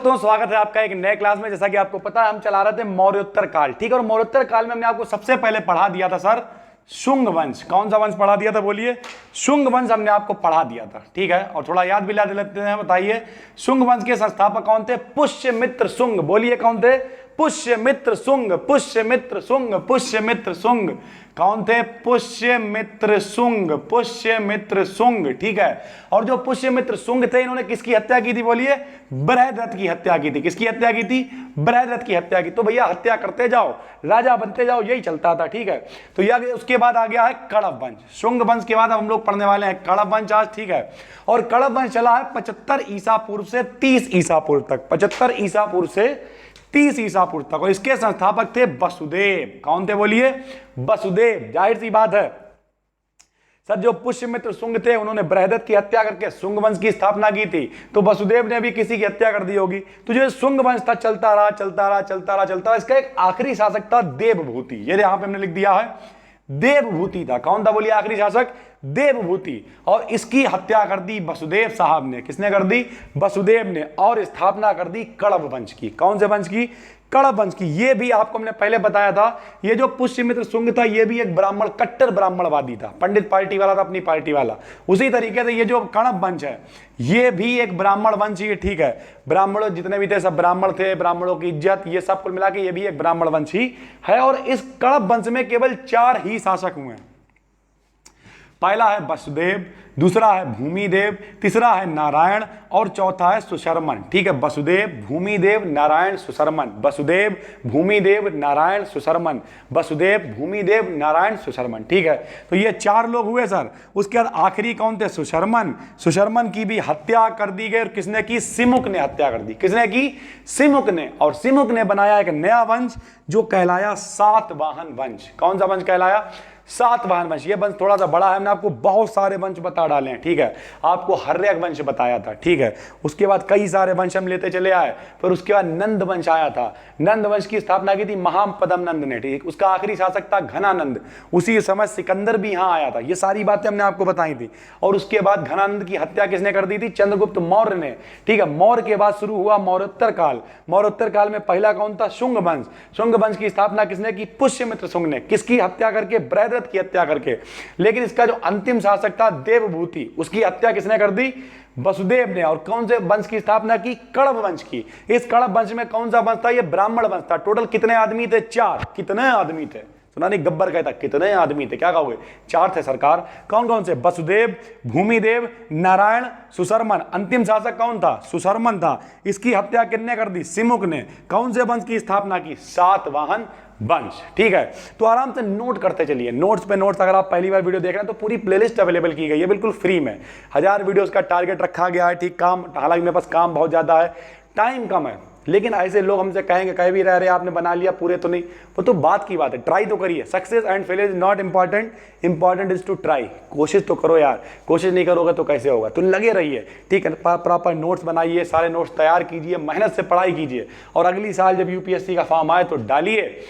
दोस्तों, स्वागत है आपका एक नए क्लास में। जैसा कि आपको पता है, हम चला रहे थे मौर्योत्तर काल, ठीक है। और मौर्योत्तर काल में हमने आपको सबसे पहले पढ़ा दिया था सर शुंग वंश। कौन सा वंश पढ़ा दिया था बोलिए? शुंग वंश हमने आपको पढ़ा दिया था, ठीक है। और थोड़ा याद भी ला लेते हैं, बताइए शुंग वंश के संस्थापक कौन थे? पुष्यमित्र शुंग। बोलिए कौन थे? पुष्यमित्र शुंग, पुष्यमित्र शुंग, पुष्यमित्र शुंग। कौन थे? पुष्यमित्र शुंग, पुष्यमित्र शुंग, ठीक है। और जो पुष्यमित्र शुंग थे, इन्होंने किसकी हत्या की थी बोलिए? बृहद्रथ की हत्या की थी। किसकी हत्या की थी? बृहद्रथ की हत्या की। तो भैया हत्या करते जाओ, राजा बनते जाओ, यही चलता था, ठीक है। तो यह उसके बाद आ गया है कणव वंश। शुंग वंश के बाद अब हम लोग पढ़ने वाले हैं कणव वंश आज, ठीक है। और कणव वंश चला है 75 ईसा पूर्व से 30 ईसा पूर्व तक, 75 ईसा पूर्व से 30 ईसा पूर्व तक। और इसके संस्थापक थे वसुदेव। कौन थे बोलिए? वसुदेव। जाहिर सी बात है सर, जो पुष्यमित्र शुंग थे, उन्होंने बृहद्रथ की हत्या करके शुंग वंश की स्थापना की थी। तो वसुदेव ने भी किसी की हत्या कर दी होगी। तो जो शुंग वंश था, चलता रहा, चलता रहा, चलता रहा, चलता रहा। इसका एक आखिरी शासक था देवभूति। ये यहां पे हमने लिख दिया है, देवभूति था। कौन था बोलिए आखिरी शासक? देवभूति। और इसकी हत्या कर दी वसुदेव साहब ने। किसने कर दी? वसुदेव ने। और स्थापना कर दी कणव वंश की। कौन से वंश की? कणव वंश की। ये भी आपको हमने पहले बताया था, ये जो पुष्यमित्र शुंग था, ये भी एक ब्राह्मण, कट्टर ब्राह्मणवादी था। पंडित पार्टी वाला था, अपनी पार्टी वाला। उसी तरीके से ये जो कणव वंश है, ये भी एक ब्राह्मण वंश ही, ठीक है। ब्राह्मण जितने भी थे सब ब्राह्मण थे, ब्राह्मणों की इज्जत, ये सब कुल मिला के ये भी एक ब्राह्मण वंश ही है। और इस कणव वंश में केवल 4 ही शासक हुए हैं। पहला है वसुदेव, दूसरा है भूमिदेव, तीसरा है नारायण और चौथा है सुशर्मन, ठीक है। वसुदेव, भूमिदेव, नारायण, सुशर्मन। वसुदेव, भूमिदेव, नारायण, सुशर्मन। वसुदेव, भूमिदेव, नारायण, सुशर्मन, ठीक है। तो ये 4 लोग हुए सर। उसके बाद आखिरी कौन थे? सुशर्मन। सुशर्मन की भी हत्या कर दी गई। और किसने की? सिमुक ने हत्या कर दी। किसने की? सिमुक ने। और सिमुक ने बनाया एक नया वंश जो कहलाया सातवाहन वंश। कौन सा वंश कहलाया? सातवाहन वंश। ये वंश थोड़ा सा बड़ा है, हमने आपको बहुत सारे वंश बता डाले हैं, ठीक है। आपको हर्यक वंश बताया था, ठीक है। उसके बाद कई सारे वंश हम लेते चले आए। फिर उसके बाद नंद वंश आया था। नंद वंश की स्थापना की थी महापदम नंद ने, ठीक। उसका आखिरी शासक था घनानंद। उसी समय सिकंदर भी यहां आया था। ये सारी बातें हमने आपको बताई थी। और उसके बाद घनानंद की हत्या किसने कर दी थी? चंद्रगुप्त मौर्य ने, ठीक है। मौर्य के बाद शुरू हुआ मौर्योत्तर काल। मौर्योत्तर काल में पहला कौन था? शुंग वंश। शुंग वंश की स्थापना किसने की? पुष्यमित्र शुंग ने। किसकी हत्या करके? बृहद्रथ की हत्या करके। लेकिन इसका जो अंतिम शासक था देवभूति, उसकी हत्या किसने कर दी? वसुदेव ने। और कौन से वंश की स्थापना की? कणव वंश की। इस कणव वंश में कौन सा वंश था? ये ब्राह्मण वंश था। टोटल कितने आदमी थे? 4। कितने आदमी थे? सुना नहीं? गब्बर कहता कितने आदमी थे? क्या कहोगे? 4 थे सरकार। कौन कौन से? वसुदेव, भूमिदेव, नारायण, सुशर्मन। अंतिम शासक कौन था? सुशर्मन था। इसकी हत्या किसने कर दी? सिमुक ने। कौन से वंश की स्थापना की? सातवाहन वंश, ठीक है। तो आराम से नोट करते चलिए, नोट्स पे नोट्स। अगर आप पहली बार वीडियो देख रहे हैं तो पूरी प्लेलिस्ट अवेलेबल की गई है, बिल्कुल फ्री में। 1000 वीडियोस का टारगेट रखा गया है, ठीक। काम, हालांकि मेरे पास काम बहुत ज्यादा है, टाइम कम है। लेकिन ऐसे लोग हमसे कहेंगे, कह भी रहे आपने बना लिया पूरे, तो नहीं। वो तो बात की बात है, ट्राई तो करिए। Success and failure is not important, important is to try. कोशिश तो करो यार, कोशिश नहीं करोगे तो कैसे होगा? तो लगे रहिए, ठीक है। प्रॉपर नोट्स बनाइए, सारे नोट्स तैयार कीजिए, मेहनत से पढ़ाई कीजिए। और अगली साल जब यूपीएससी का फॉर्म आए तो डालिए,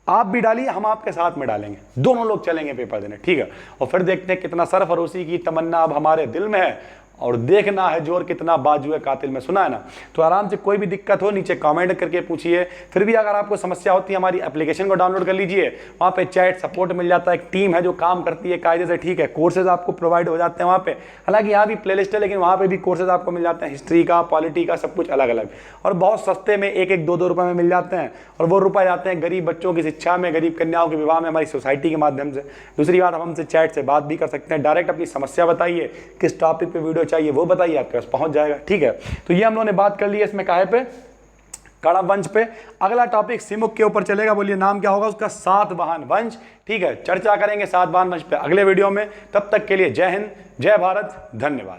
आप भी डालिए, हम आपके साथ में डालेंगे, दोनों लोग चलेंगे पेपर देने, ठीक है। और फिर देखते हैं कितना सरफरोशी की तमन्ना अब हमारे दिल में है, और देखना है जोर कितना बाजुए कातिल में। सुना है ना? तो आराम से कोई भी दिक्कत हो नीचे कमेंट करके पूछिए। फिर भी अगर आपको समस्या होती है, हमारी एप्लीकेशन को डाउनलोड कर लीजिए। वहाँ पे चैट सपोर्ट मिल जाता है, एक टीम है जो काम करती है कायदे से, ठीक है। कोर्सेज आपको प्रोवाइड हो जाते हैं वहाँ पे। हालांकि यहाँ भी प्लेलिस्ट है, लेकिन वहाँ पे भी कोर्सेज आपको मिल जाते हैं, हिस्ट्री का, पॉलिटी का, सब कुछ अलग अलग। और बहुत सस्ते में 1-1, 2-2 रुपये में मिल जाते हैं। और वो रुपये जाते हैं गरीब बच्चों की शिक्षा में, गरीब कन्याओं के विवाह में, हमारी सोसाइटी के माध्यम से। दूसरी बात, हम हमसे चैट से बात भी कर सकते हैं। डायरेक्ट अपनी समस्या बताइए, किस टॉपिक पे वीडियो चाहिए वो बताइए, आपके पास पहुंच जाएगा, ठीक है। तो ये हम लोगों ने बात कर ली है इसमें काहे पे? कणव वंश पे। अगला टॉपिक सिमुक के ऊपर चलेगा। बोलिए नाम क्या होगा उसका? सातवाहन वंश, ठीक है। चर्चा करेंगे सातवाहन वंश पे अगले वीडियो में। तब तक के लिए जय हिंद, जय भारत, धन्यवाद।